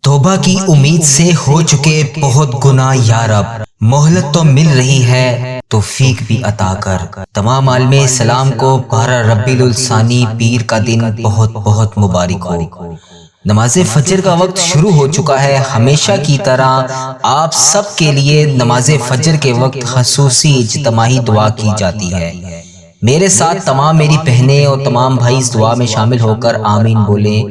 توبہ کی امید سے ہو چکے بہت گناہ یا رب، مہلت تو مل رہی ہے توفیق بھی عطا کر۔ تمام عالم اسلام کو 12 ربیع الثانی پیر کا دن بہت بہت مبارک ہو۔ نماز فجر کا وقت شروع ہو چکا ہے۔ ہمیشہ کی طرح آپ سب کے لیے نماز فجر کے وقت خصوصی اجتماعی دعا کی جاتی ہے۔ میرے ساتھ تمام میری بہنیں اور تمام بھائی اس دعا میں شامل ہو کر آمین بولیں۔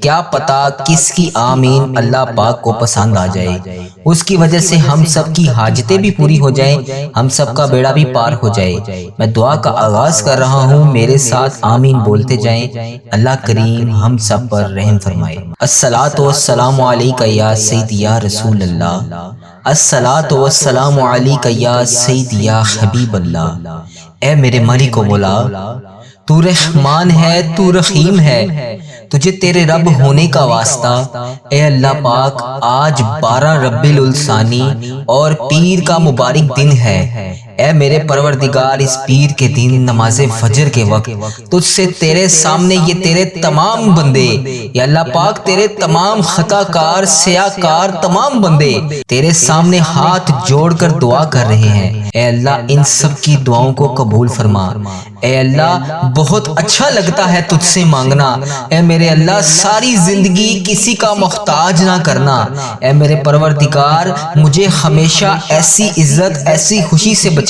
کیا پتا کس کی آمین اللہ پاک کو پسند آ جائے، اس کی وجہ سے ہم سب کی حاجتیں بھی پوری ہو جائیں، ہم سب کا بیڑا بھی پار ہو جائے۔ میں دعا کا آغاز کر رہا ہوں، میرے ساتھ آمین بولتے جائیں۔ اللہ کریم ہم سب پر رحم فرمائے۔ الصلاۃ والسلام علیک یا سیدی یا رسول اللہ، الصلاۃ والسلام علیک یا سیدی یا حبیب اللہ۔ اے میرے مالک و مولا، تو رحمان ہے، تو رحیم ہے، تجھے تیرے رب ہونے کا واسطہ۔ اے اللہ پاک، آج 12 ربیع الثانی اور پیر کا مبارک دن ہے۔ اے میرے پروردگار، اس پیر کے دن نماز فجر کے وقت تجھ سے تیرے سامنے یہ تیرے تمام بندے، یا اللہ پاک تیرے تمام خطا کار سیاہ کار تمام بندے تیرے سامنے ہاتھ جوڑ کر دعا کر رہے ہیں۔ اے اللہ ان سب کی دعاؤں کو قبول فرما۔ اے اللہ بہت اچھا لگتا ہے تجھ سے مانگنا۔ اے میرے اللہ ساری زندگی کسی کا محتاج نہ کرنا۔ اے میرے پروردگار، مجھے ہمیشہ ایسی عزت ایسی خوشی سے بچا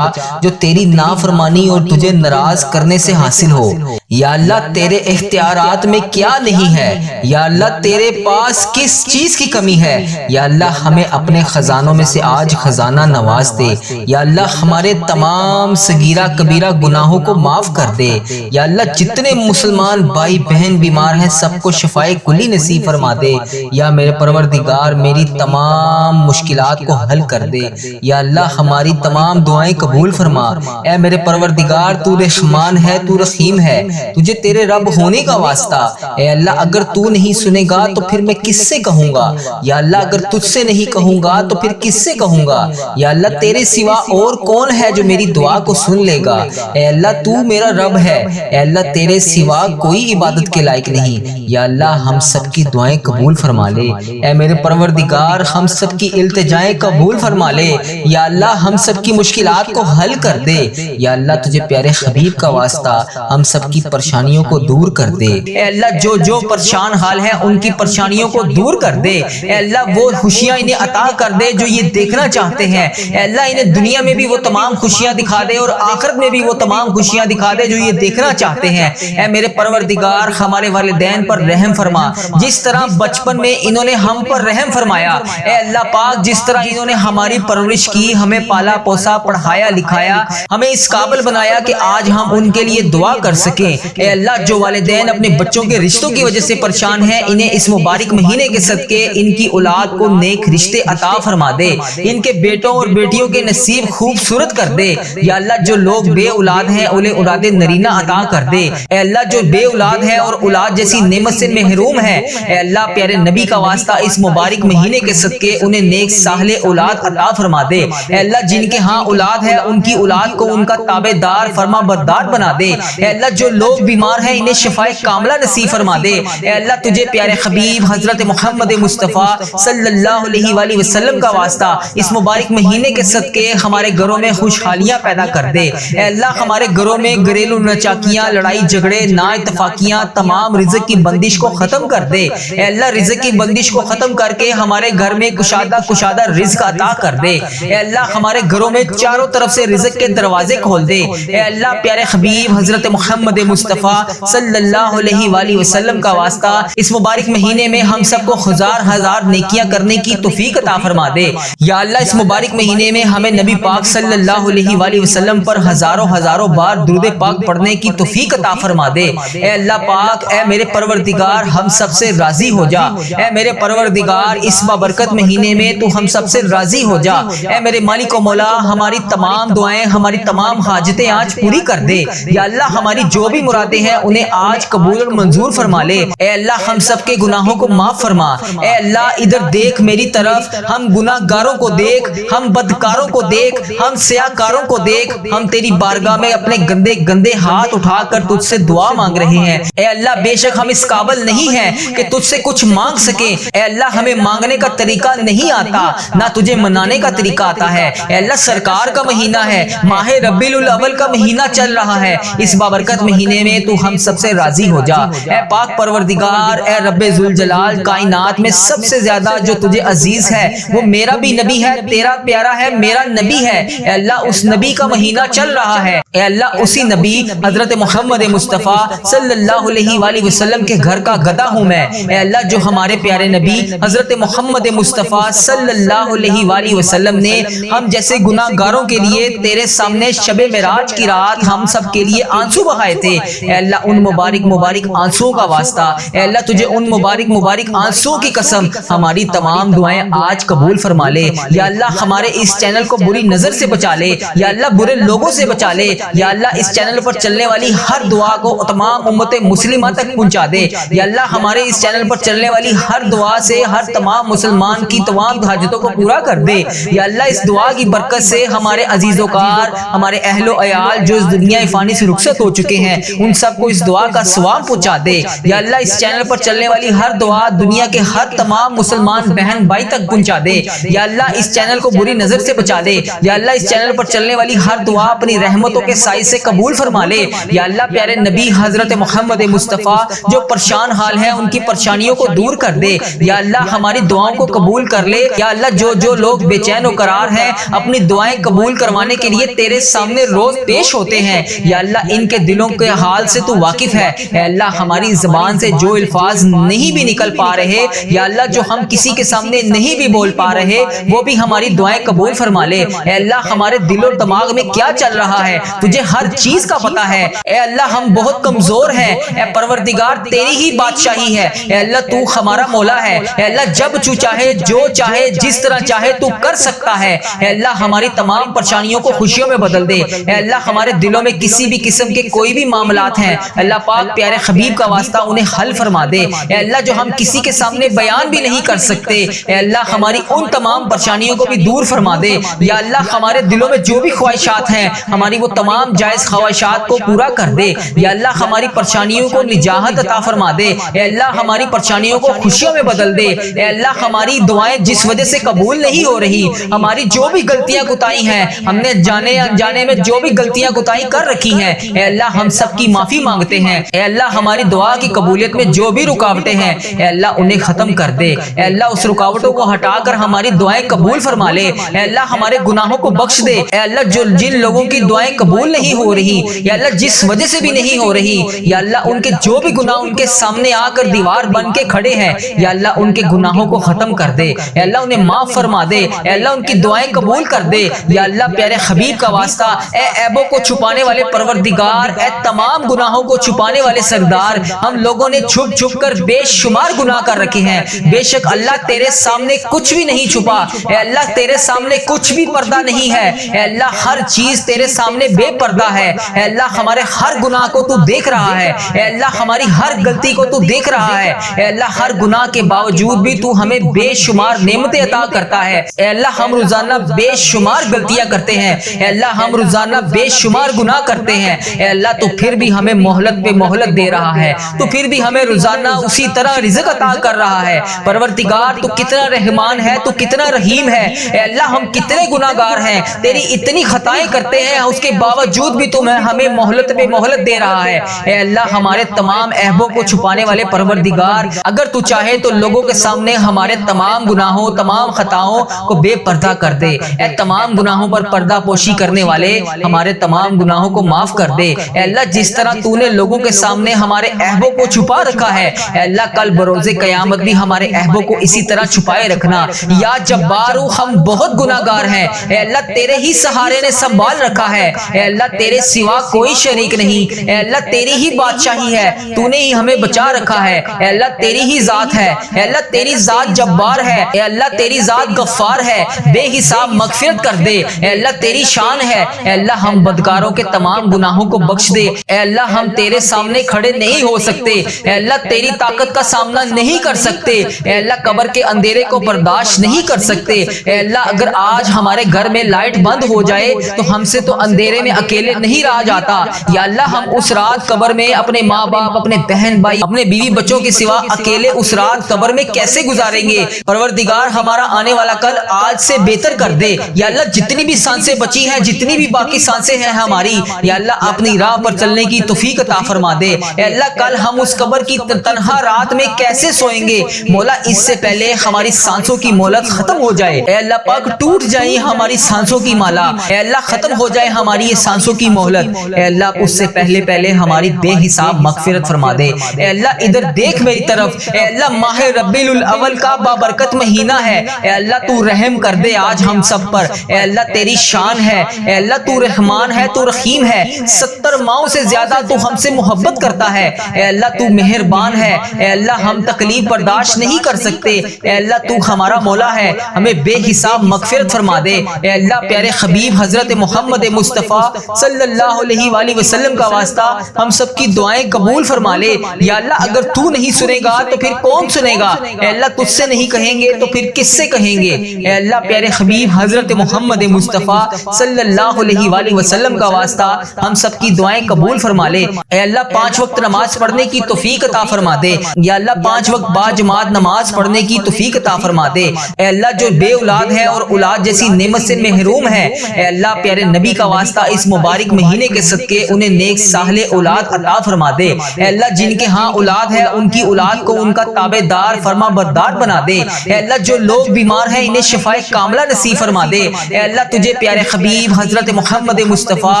جو تیری نافرمانی اور تجھے ناراض کرنے سے حاصل ہو۔ یا اللہ تیرے اختیارات میں کیا نہیں ہے، یا اللہ تیرے پاس کس چیز کی کمی ہے۔ یا اللہ ہمیں اپنے خزانوں میں سے آج خزانہ نواز دے۔ یا اللہ ہمارے تمام صغیرہ کبیرہ گناہوں کو معاف کر دے۔ یا اللہ جتنے مسلمان بھائی بہن بیمار ہیں سب کو شفائے کلی نصیب فرما دے۔ یا میرے پروردگار میری تمام مشکلات کو حل کر دے۔ یا اللہ ہماری تمام دعائیں قبول فرما۔ اے میرے پروردگار، تو رحمان ہے، تو رحیم ہے، تجھے تیرے رب ہونے کا واسطہ۔ اے اللہ اگر تو نہیں سنے گا تو پھر میں کس سے کہوں گا؟ یا اللہ اگر تجھ سے نہیں کہوں گا تو پھر کس سے کہوں گا؟ یا اللہ تیرے سوا اور کون ہے جو میری دعا کو سن لے گا؟ اے اللہ تو میرا رب ہے۔ اے اللہ تیرے سوا کوئی عبادت کے لائق نہیں۔ یا اللہ ہم سب کی دعائیں قبول فرما لے۔ اے میرے پروردگار ہم سب کی التجائیں قبول فرما لے۔ یا اللہ ہم سب کی مشکلات کو حل کر دے۔ یا اللہ تجھے پیارے حبیب کا واسطہ ہم سب کی پریشانیوں کو دور کر دے۔ اے اللہ جو پریشان حال ہیں ان کی پریشانیوں کو دور کر دے۔ اے اللہ وہ خوشیاں انہیں عطا کر دے جو یہ دیکھنا چاہتے ہیں۔ اے اللہ انہیں دنیا میں بھی وہ تمام خوشیاں دکھا دے اور آخرت میں بھی وہ تمام خوشیاں دکھا دے جو یہ دیکھنا چاہتے ہیں۔ اے میرے پروردگار ہمارے والدین پر رحم فرما، جس طرح بچپن میں انہوں نے ہم پر رحم فرمایا۔ اے اللہ پاک جس طرح انہوں نے ہماری پرورش کی، ہمیں پالا پوسا پڑھایا لکھایا، ہمیں اس قابل بنایا کہ آج ہم ان کے لیے دعا کر سکیں۔ اے اللہ جو والدین اپنے بچوں کے رشتوں کی وجہ سے پریشان ہیں، انہیں اس مبارک مہینے کے صدقے ان کی اولاد کو نیک رشتے عطا فرما دے، ان کے بیٹوں اور بیٹیوں کے نصیب خوبصورت کر دے۔ یا اللہ جو لوگ بے اولاد ہیں انہیں اولاد نرینہ عطا کر دے۔ اے اللہ جو بے اولاد ہے اور اولاد جیسی نعمت سے محروم ہے، اے اللہ پیارے نبی کا واسطہ اس مبارک مہینے کے صدقے انہیں نیک صالح اولاد عطا فرما دے۔ اے اللہ جن کے ہاں اولاد ہے ان کی اولاد کو ان کا تابع دار فرما بردار بنا دے۔ اے اللہ جو لوگ بیمار ہیں انہیں شفائے کاملہ نصیب فرما دے۔ اے اللہ تجھے پیارے حبیب حضرت محمد مصطفیٰ صلی اللہ علیہ وآلہ وسلم کا واسطہ اس مبارک مہینے کے صدقے ہمارے گھروں میں خوشحالیاں پیدا کر دے۔ اے اللہ ہمارے گھروں میں گھریلو ناچاکیاں، لڑائی جھگڑے، نا اتفاقیاں، تمام رزق کی بندش کو ختم کر دے۔ اے اللہ رزق کی بندش کو ختم کر کے ہمارے گھر میں کشادہ رزق عطا کر دے۔ اے اللہ ہمارے گھروں میں چاروں طرف سے رزق کے دروازے کھول دے۔ اے اللہ پیارے حبیب حضرت محمد مصطفیٰ صلی اللہ علیہ وآلہ وسلم کا واسطہ اس مبارک مہینے میں ہم سب کو ہزار نیکیاں کرنے کی توفیق عطا فرما دے۔ یا اللہ اس مبارک مہینے میں ہمیں نبی پاک صلی اللہ علیہ وآلہ وسلم پر ہزاروں بار درود پاک پڑھنے کی توفیق عطا فرما دے۔ اے اللہ پاک، اے میرے پروردگار ہم سب سے راضی ہو جا۔ اے میرے پروردگار اس بابرکت مہینے میں تو ہم سب سے راضی ہو جا۔ اے میرے مالک و مولا ہماری تمام دعائیں ہماری تمام حاجتیں آج پوری کر دے۔ یا اللہ ہماری جو بھی مرادیں ہیں انہیں آج قبول اور منظور فرما لے۔ اے اللہ ہم سب کے گناہوں کو معاف فرما۔ اے اللہ ادھر دیکھ میری طرف، ہم گناہ گاروں کو دیکھ، ہم بدکاروں کو دیکھ، ہم سیاکاروں کو دیکھ، ہم تیری بارگاہ میں اپنے گندے گندے ہاتھ اٹھا کر تجھ سے دعا مانگ رہے ہیں۔ اے اللہ بے شک ہم اس قابل نہیں ہیں کہ تجھ سے کچھ مانگ سکیں۔ اے اللہ ہمیں مانگنے کا طریقہ نہیں آتا، نہ تجھے منانے کا طریقہ آتا ہے۔ اے اللہ سرکار کا مہینہ ہے، ماہ ربیع الاول کا مہینہ چل رہا ہے، اس بابرکت مہینے میں تو ہم سب سے راضی ہو جا۔ اے پاک پروردگار، اے رب ذوالجلال، کائنات میں سب سے زیادہ جو تجھے عزیز ہے وہ میرا بھی نبی ہے، تیرا پیارا ہے، میرا نبی ہے۔ اے اللہ اس نبی کا مہینہ چل رہا ہے، اے اللہ اسی نبی حضرت محمد مصطفیٰ صلی اللہ علیہ وآلہ وسلم کے گھر کا گدا ہوں میں۔ اے اللہ جو ہمارے پیارے نبی حضرت محمد مصطفیٰ صلی اللہ علیہ وآلہ وسلم نے ہم جیسے گناہ گاروں کے لیے تیرے سامنے شب معراج کی رات ہم سب کے لیے آنسو بہائے تھے، اے اللہ ان مبارک مبارک آنسوؤں کا واسطہ، اے اللہ تجھے ان مبارک مبارک آنسوؤں کی قسم ہماری تمام دعائیں آج قبول فرما لے۔ یا اللہ ہمارے اس چینل کو بری نظر سے بچا لے، یا اللہ برے لوگوں سے بچا لے، یا اللہ اس چینل پر چلنے والی ہر دعا کو تمام امت مسلمہ تک پہنچا دے۔ یا اللہ ہمارے اس چینل پر چلنے والی ہر دعا سے ہر تمام مسلمان کی تمام حاجتوں کو پورا کر دے۔ یا اللہ اس دعا کی برکت سے ہمارے عزیز و کار، ہمارے اہل و عیال جو اس دنیا فانی سے رخصت ہو چکے ہیں ان سب کو اس دعا کا ثواب پہنچا دے۔ یا اللہ اس چینل پر چلنے والی ہر دعا دنیا کے ہر تمام مسلمان بہن بھائی تک پہنچا دے۔ یا اللہ اس چینل کو بری نظر سے بچا لے۔ یا اللہ اس چینل پر چلنے والی ہر دعا اپنی رحمتوں کے سائے سے قبول فرما لے۔ یا اللہ پیارے نبی حضرت محمد مصطفیٰ جو پریشان حال ہیں ان کی پریشانیوں کو دور کر دے۔ یا اللہ ہماری دعاؤں کو قبول کر لے۔ یا اللہ جو لوگ بے چین و قرار ہیں اپنی دعائیں قبول کروانے کے لیے تیرے سامنے روز پیش ہوتے ہیں، یا اللہ ان کے دلوں کے حال سے تو واقف ہے۔ اے اللہ ہماری زبان سے جو الفاظ نہیں بھی نکل پا رہے، یا اللہ جو ہم کسی کے سامنے نہیں بھی بول پا رہے وہ بھی ہماری دعائیں قبول فرما لے۔ اے اللہ ہمارے دل و دماغ میں کیا چل رہا ہے تجھے ہر چیز کا پتہ ہے۔ اے اللہ ہم بہت کمزور ہیں، اے پروردگار تیری ہی بادشاہی ہے۔ اے اللہ تو ہمارا مولا ہے، اے اللہ جب تو چاہے جو چاہے جس طرح چاہے تو کر سکتا ہے۔ اے اللہ ہماری تمام پریشانیوں کو خوشیوں میں بدل دے۔ اے اللہ ہمارے دلوں میں کسی بھی قسم کے کوئی بھی معاملات ہیں اللہ پاک پیارے حبیب کا واسطہ انہیں حل فرما دے۔ اے اللہ جو ہم کسی کے سامنے بیان بھی نہیں کر سکتے، اے اللہ ہماری ان تمام پریشانیوں کو بھی دور فرما دے۔ یا اللہ ہمارے دلوں میں جو بھی خواہشات ہیں ہماری وہ تمام جائز خواہشات کو پورا کر دے۔ یا اللہ ہماری پریشانیوں کو نجات عطا فرما دے۔ اے اللہ ہماری پریشانیوں کو خوشیوں میں بدل دے۔ اے اللہ ہماری دعائیں جس وجہ سے قبول نہیں ہو رہی، ہماری جو بھی غلطیاں کوتاہی ہیں، ہم نے جانے انجانے میں جو بھی غلطیاں کوتاہی کر رکھی ہیں، اے اللہ ہم سب کی معافی مانگتے ہیں۔ اے اللہ ہماری دعا کی قبولیت میں جو بھی رکاوٹیں ہیں اے اللہ انہیں ختم کر دے۔ اے اللہ اس رکاوٹوں کو ہٹا کر ہماری دعائیں قبول فرما لے۔ اے اللہ ہمارے گناہوں کو بخش دے۔ اے اللہ جن لوگوں کی دعائیں قبول نہیں ہو رہی، یا اللہ جس وجہ سے بھی نہیں ہو رہی، یا اللہ ان کے جو بھی گناہ ان کے سامنے آ کر دیوار بن کے کھڑے ہیں، یا اللہ ان کے گناہوں کو ختم کر دے۔ اے اللہ انہیں معاف فرما دے۔ اے اللہ ان کی دعائیں قبول کر دے۔ یا اللہ پیارے حبیب کا واسطہ، اے عیبوں کو چھپانے والے پروردگار، اے تمام گناہوں کو چھپانے والے سردار، ہم لوگوں نے چھپ چھپ کر بے شمار گناہ کر رکھے ہیں۔ بے شک اللہ تیرے سامنے کچھ بھی نہیں چھپا، اے اللہ تیرے سامنے کچھ بھی پردہ نہیں ہے۔ اے اللہ ہر چیز تیرے سامنے بے پردہ ہے۔ اے اللہ ہمارے ہر گناہ کو تو دیکھ رہا ہے۔ اے اللہ ہماری ہر غلطی کو تو دیکھ رہا ہے۔ اے اللہ ہر گناہ کے باوجود بھی تو ہمیں بے شمار نعمتیں عطا کرتا ہے۔ اے اللہ ہم روزانہ بے شمار غلطیاں کرتے ہیں، اے اللہ ہم روزانہ بے شمار گناہ کرتے ہیں، اے اللہ تو پھر بھی ہمیں مہلت پہ مہلت دے رہا ہے، تو پھر بھی ہمیں روزانہ اسی طرح رزق عطا کر رہا ہے۔ پروردگار تو کتنا رحمان ہے، تو کتنا رحیم ہے۔ اے اللہ ہم کتنے گناہ گار ہیں، تیری اتنی خطائیں کرتے ہیں، اس کے باوجود بھی تم ہمیں مہلت پہ مہلت دے رہا ہے۔ اے اللہ ہمارے تمام عیبوں کو چھپانے والے پروردگار، اگر تو چاہے تو لوگوں کے سامنے ہمارے تمام گناہوں تمام خطاؤں کو بے پردہ کر دے۔ اے تمام گناہوں پر پردہ پوشی کرنے والے ہمارے تمام گناہوں کو معاف کر دے۔ اے اللہ جس طرح تو نے لوگوں کے سامنے ہمارے عیبوں کو چھپا رکھا ہے، اے اللہ کل بروز قیامت بھی ہمارے عیبوں کو اسی طرح چھپائے رکھنا۔ یا جبارو ہم بہت گناہ گار ہیں، اے اللہ تیرے ہی سہارے نے سنبھال رکھا ہے، اے اللہ تیرے سوا کوئی شریک نہیں، اے اللہ تیری ہی بادشاہی ہے، تو نے ہی ہمیں بچا رکھا ہے، اے اللہ تیری ہی ذات ہے، اے اللہ تیری ذات جبار ہے، اے اللہ تیری ذات غفار ہے، بے حساب مغفرت کر دے، اے اللہ تیری شان ہے، اے اللہ ہم بدکاروں کے تمام گناہوں کو بخش دے۔ اے اللہ ہم تیرے سامنے کھڑے نہیں ہو سکتے، اے اللہ تیری طاقت کا سامنا نہیں کر سکتے، اے اللہ قبر کے اندھیرے کو برداشت نہیں کر سکتے، اے اللہ اگر آج ہمارے گھر میں لائٹ بند ہو جائے تو ہم سے تو اندھیرے میں اکیلے نہیں رہا جاتا، یا اللہ ہم اس رات قبر میں اپنے ماں باپ، اپنے بہن بھائی، اپنے بیوی بچوں کے سوا اکیلے اس رات قبر میں کیسے گزاریں گے؟ پروردگار ہمارا آنے والا کل آج سے بہتر کر دے، یا اللہ جتنی بھی سانسیں بچی ہیں، جتنی بھی باقی سانسیں ہیں ہماری، یا اللہ اپنی راہ پر چلنے کی توفیق عطا فرما دے، اے اللہ کل ہم اس قبر کی تنہا رات میں کیسے سوئیں گے؟ مولا اس سے پہلے ہماری سانسوں کی مہلت ختم ہو جائے، اے اللہ پاک ٹوٹ جائیں ہماری سانسوں کی مالا، اے اللہ ختم ہو جائے ہماری یہ سانسوں کی مہلت، اے اللہ اس سے پہلے ہماری بے حساب مغفرت فرما دے، اے اللہ ادھر دیکھ میری طرف، اے اللہ ماہ ربیع الاول کا بابرکت مہینہ ہے، اے اللہ تو رحم کر دے آج ہم سب پر، اے اللہ تیری شان ہے، اے اللہ تو رحمان ہے، تو رحیم ہے، 70 ماؤں سے زیادہ تو ہم سے محبت کرتا ہے، اے اللہ تو مہربان ہے، اے اللہ ہم تکلیف برداشت نہیں کر سکتے، اے اللہ تو ہمارا مولا ہے، ہمیں بے حساب مغفرت فرما دے، اے اللہ پیارے حبیب حضرت محمد مصطفیٰ صلی اللہ علیہ وآلہ وسلم کا واسطہ ہم سب کی دعائیں قبول فرما لے، یا اللہ اگر تو نہیں سنے گا تو پھر کون سنے گا؟ اے اللہ تجھ سے نہیں کہیں گے تو پھر کس سے کہیں گے؟ اے اللہ پیارے حبیب حضرت محمد مصطفیٰ صلی اللہ علیہ وآلہ وسلم کا واسطہ ہم سب کی دعائیں قبول فرما لے، اے اللہ 5 وقت نماز پڑھنے کی توفیق عطا فرما دے، یا اللہ 5 وقت با جماعت نماز پڑھنے کی توفیق عطا فرما دے، اے اللہ جو بے اولاد ہے اور اولاد جیسی نعمت سے محروم ہے، اے اللہ پیارے نبی کا واسطہ اس مبارک مہینے کے صدقے انہیں نیک صالح اولاد عطا فرما دے، اے اللہ جن کے ہاں اولاد ہے ان کی اولاد کو ان کا تابع دار فرما بردار بنا دے، اے اللہ جو لوگ بیمار ہیں انہیں شفائے کاملہ نصیب فرما دے، اے اللہ تجھے پیارے حبیب حضرت محمد مصطفیٰ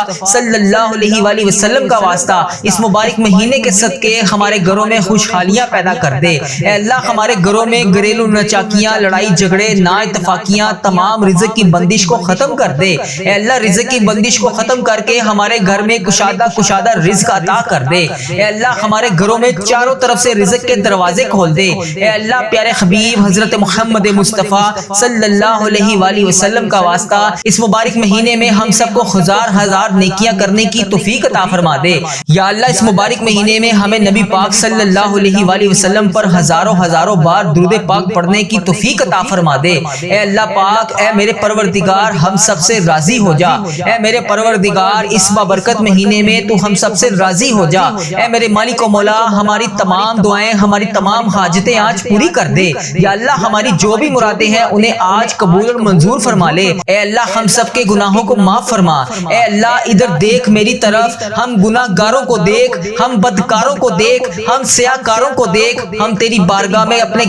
صلی اللہ علیہ وآلہ وسلم کا واسطہ اس مبارک مہینے کے صدقے ہمارے گھروں میں خوشحالیاں پیدا کر دے، اے اللہ ہمارے گھروں میں گھریلو نچاکیاں، لڑائی جھگڑے، نا اتفاقیاں، تمام رزق کی بندش کو ختم کر دے، اے اللہ رزق کی بندش کو ختم کر کے ہمارے گھر میں کشادہ رزق عطا کر دے، اے اللہ ہمارے گھروں میں چاروں طرف سے رزق کے دروازے کھول دے، اے اللہ پیارے حبیب حضرت محمد مصطفیٰ صلی اللہ علیہ وآلہ وسلم کا واسطہ اس مبارک مہینے میں ہم سب کو ہزار نیکیاں کرنے کی توفیق عطا فرما دے، یا اللہ اس مبارک مہینے میں ہمیں نبی پاک صلی اللہ علیہ وآلہ وسلم پر ہزاروں بار درود پاک پڑھنے کی توفیق عطا فرما دے، اے اللہ پاک اے میرے پروردگار ہم سب سے راضی ہو جا، اے میرے پروردگار اس بابرکت مہینے میں تو ہم سب سے راضی ہو جا، اے میرے مالک و مولا ہماری تمام دعائیں، ہماری تمام حاجتیں آج پوری کر دے، یا اللہ ہماری جو بھی مرادیں ہیں انہیں آج قبول اور منظور فرما لے، اے اللہ ہم سب کے گناہوں کو معاف فرما، اے اللہ ادھر دیکھ میری طرف، ہم گناہ گاروں کو دیکھ، ہم بدکاروں کو دیکھ، ہم سیاہ کاروں کو دیکھ، ہم تیری بارگاہ میں اپنے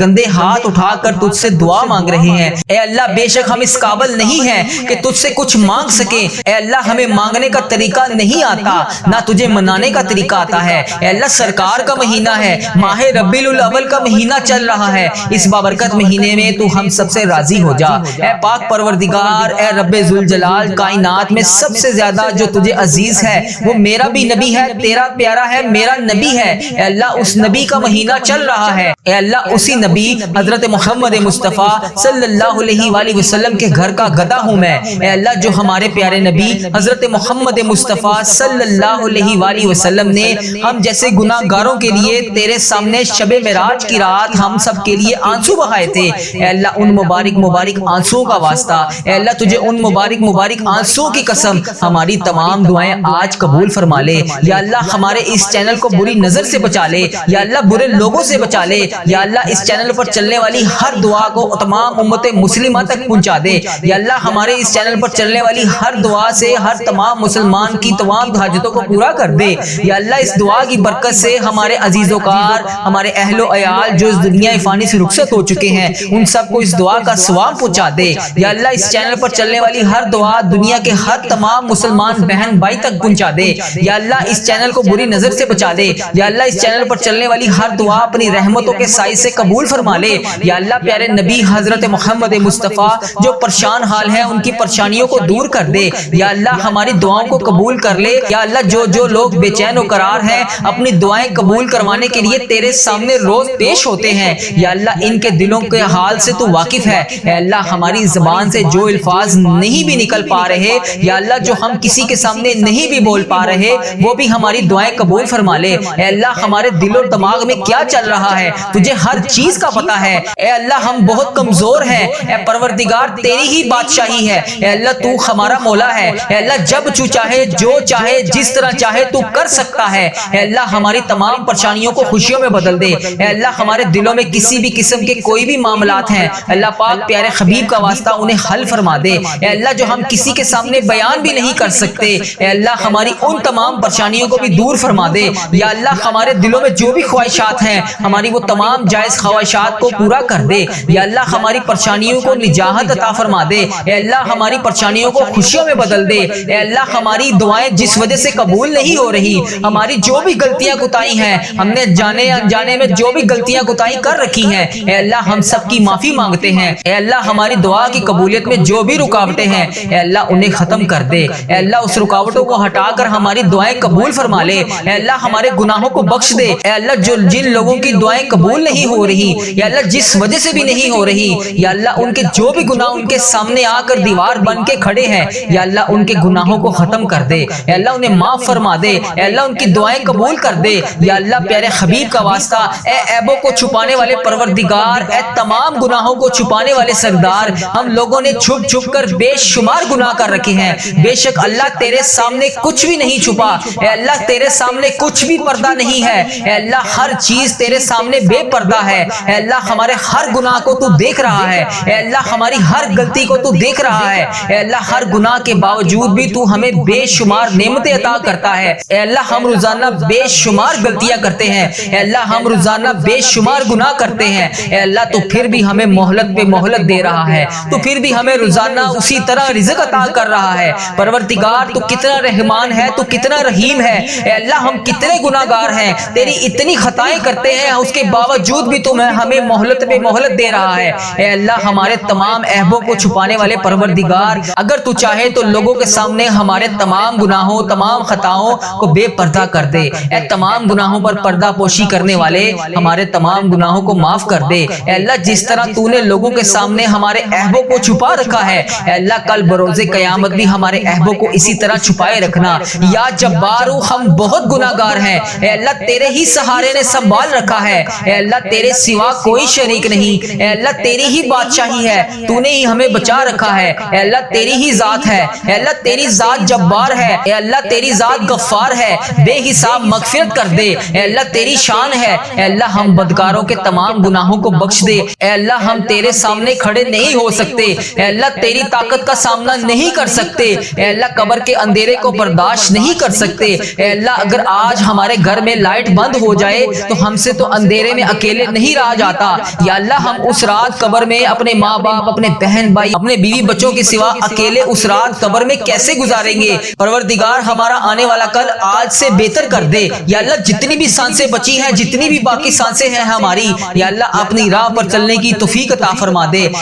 گندے ہاتھ اٹھا کر تجھ سے دعا مانگ رہے ہیں، اے اللہ بے شک ہم اس قابل نہیں ہیں کہ تجھ سے کچھ مانگ سکیں، اے اللہ ہمیں مانگنے کا طریقہ نہیں آتا، نہ تجھے منانے کا طریقہ آتا ہے، اے اللہ سرکار کا مہینہ ہے، ماہ ربیع الاول کا مہینہ چل رہا ہے، اس بابرکت مہینے میں تو ہم سب سے راضی ہو جا، اے پاک پروردگار اے رب ذوالجلال کائنات میں سب سے زیادہ جو تجھے عزیز ہے وہ میرا بھی نبی ہے، تیرا پیارا ہے، میرا نبی ہے، اے اللہ اس نبی کا مہینہ چل رہا ہے، اے اللہ اسی نبی حضرت محمد مصطفیٰ صلی اللہ علیہ وآلہ وسلم کے گھر کا گدا ہوں میں، اے اللہ جو ہمارے پیارے نبی حضرت محمد مصطفیٰ صلی اللہ علیہ وآلہ وسلم نے ہم جیسے گناہ گاروں کے لیے تیرے سامنے شب معراج کی رات ہم سب کے لیے آنسو بہائے تھے، اے اللہ ان مبارک آنسوں کا واسطہ، اے اللہ تجھے ان مبارک آنسوں کی قسم ہماری تمام دعائیں آج قبول فرما لے، یا اللہ ہمارے اس چینل کو بری نظر سے بچا لے، یا اللہ برے لوگوں سے بچا لے، یا اللہ اس چینل پر چلنے والی ہر دعا کو تمام امت مسلمہ تک پہنچا دے، یا اللہ ہمارے اس چینل پر چلنے والی ہر دعا سے ہر تمام مسلمان کی تمام حاجتوں کو پورا کر دے، یا اللہ اس دعا کی برکت سے ہمارے عزیز و کار، ہمارے اہل و عیال جو اس دنیا فانی سے رخصت ہو چکے ہیں ان سب کو اس دعا کا ثواب پہنچا دے، یا اللہ اس چینل پر چلنے والی ہر دعا دنیا کے ہر تمام مسلمان بہن بھائی تک پہنچا دے، یا اللہ اس چینل کو بری نظر سے بچا دے، یا اللہ اس چینل پر چلنے والی ہر دعا اپنی رحمتوں کے سائے سے قبول فرما لے یا اللہ پیارے نبی حضرت محمد مصطفیٰ جو پریشان حال ہیں ان کی پریشانیوں کو دور کر دے یا اللہ ہماری دعاؤں کو قبول کر لے یا اللہ جو لوگ بے چین و قرار ہیں اپنی دعائیں قبول کروانے کے لیے تیرے سامنے روز پیش ہوتے ہیں یا اللہ ان کے دلوں کے حال سے تو واقف ہے اے اللہ ہماری زبان سے جو الفاظ نہیں بھی نکل پا رہے یا اللہ جو ہم کسی کے سامنے نہیں بھی بول پا رہے وہ بھی ہماری دعائیں قبول فرما لے اے اللہ ہمارے دل و دماغ میں کیا چل رہا ہے تجھے ہر چیز کا پتہ ہے اے اللہ ہم بہت کمزور ہیں اے پروردگار تیری ہی بادشاہی ہے اے اللہ تو ہمارا مولا ہے اے اللہ جب تو چاہے جو چاہے جس طرح چاہے تو کر سکتا ہے اے اللہ ہماری تمام پریشانیوں کو خوشیوں میں بدل دے اے اللہ ہمارے دلوں میں کسی بھی قسم کے کوئی بھی معاملات ہیں اللہ پاک پیارے حبیب کا واسطہ انہیں حل فرما دے اے اللہ جو ہم کسی کے سامنے بیان بھی نہیں کر سکتے اے اللہ ہماری ان تمام پریشانیوں کو بھی دور فرما دے یا اللہ ہمارے دلوں میں جو بھی خواہشات ہیں ہماری وہ تمام جائز خواہشات کو پورا کر دے یا اللہ ہماری پریشانیوں کو نجات عطا فرما دے اے اللہ ہماری پریشانیوں کو خوشیوں میں بدل دے اے اللہ ہماری دعائیں جس وجہ سے قبول نہیں ہو رہی ہماری جو بھی غلطیاں کوتاہی ہیں ہم نے جانے انجانے میں جو بھی غلطیاں کوتاہی کر رکھی ہیں اے اللہ ہم سب کی معافی مانگتے ہیں اے اللہ ہماری دعا کی قبولیت میں جو بھی رکاوٹیں ہیں اے اللہ انہیں ختم کر دے اے اللہ اس رکاوٹوں کو ہٹا کر ہماری دعائیں قبول فرما لے اے اللہ ہمارے گناہوں کو بخش دے اے اللہ جن لوگوں کی دعائیں قبول نہیں ہو رہی یا اللہ جس وجہ سے بھی نہیں ہو رہی یا اللہ ان کے جو بھی گناہ ان کے سامنے آ کر دیوار بن کے کھڑے ہیں یا اللہ ان کے گناہوں کو ختم کر دے اے اللہ انہیں معاف فرما دے اے اللہ ان کی دعائیں قبول کر دے یا اللہ پیارے حبیب کا واسطہ اے عیبوں کو چھپانے والے پروردگار اے تمام گناہوں کو چھپانے والے سردار ہم لوگوں نے چھپ چھپ کر بے شمار گناہ کر رکھے ہیں بے شک اللہ تیرے سامنے کچھ بھی نہیں چھپا اے اللہ تیرے سامنے کچھ بھی پردہ نہیں ہے اے اللہ ہر چیز تیرے سامنے بے پردہ ہے اے اللہ ہمارے ہر گناہ کو تو دیکھ رہا ہے اے اللہ ہماری ہر غلطی کو تو دیکھ رہا ہے اے اللہ ہر گناہ کے باوجود بھی تو ہمیں بے شمار نعمتیں عطا کرتا ہے اے اللہ ہم روزانہ بے شمار غلطیاں کرتے ہیں اے اللہ ہم روزانہ بے شمار گناہ کرتے ہیں اے اللہ تو پھر بھی ہمیں مہلت پہ مہلت دے رہا ہے تو پھر بھی ہمیں روزانہ اسی طرح رزق عطا کر رہا ہے پروردگار تو کتنا رحمان ہے تو کتنا رحیم ہے اے اللہ ہم کتنے گناہگار ہیں تیری اتنی خطائیں کرتے ہیں اس کے باوجود بھی تو ہمیں مہلت پہ مہلت دے رہا ہے اے اللہ ہمارے تمام عیبوں کو چھپانے والے پروردگار اگر تو چاہے تو لوگوں کے سامنے ہمارے تمام گناہوں تمام خطاؤں کو بے پردہ کر دے اے تمام گناہوں پر پردہ پوشی کرنے والے ہمارے تمام گناہوں کو معاف کر دے اے اللہ جس طرح تو نے لوگوں کے سامنے ہمارے عیبوں کو چھپا رکھا ہے اے اللہ کل بروز قیامت بھی ہمارے عیبوں کو اسی طرح چھپائے رکھنا یا جبارو ہم بہت گناہگار ہیں اے اللہ تیرے ہی سہارے نے سنبھال رکھا ہے اے اللہ تیرے سوا کوئی شریک نہیں اے اللہ تیری ہی بادشاہی ہے تو نے ہی ہمیں بچا رکھا ہے اے اللہ تیری ہی ذات ہے اے اللہ تیری ذات جبار ہے اے اللہ تیری ذات غفار ہے بے حساب مغفرت کر دے اے اللہ تیری شان ہے اے اللہ ہم بدکاروں کے تمام گناہوں کو بخش دے اے اللہ ہم تیرے سامنے کھڑے نہیں ہو سکتے اے اللہ تیری طاقت کا سامنا نہیں کر سکتے اے اللہ قبر کے اندھیرے کو برداشت نہیں کر سکتے اے اللہ اگر آج ہمارے گھر میں لائٹ بند ہو جائے تو ہم سے تو اندھیرے میں اکیلے نہیں رہا جاتا یا اللہ ہم اس رات قبر میں اپنے ماں باپ اپنے بہن بھائی اپنے بیوی بچوں کے سوا اکیلے اس رات قبر میں کیسے گزاریں گے پروردگار ہمارا آنے والا کل آج سے بہتر کر دے یا اللہ جتنی بھی سانسیں بچی ہیں جتنی بھی باقی سانسیں ہیں ہماری یا اللہ اپنی راہ پر چلنے کی توفیق عطا فرما دے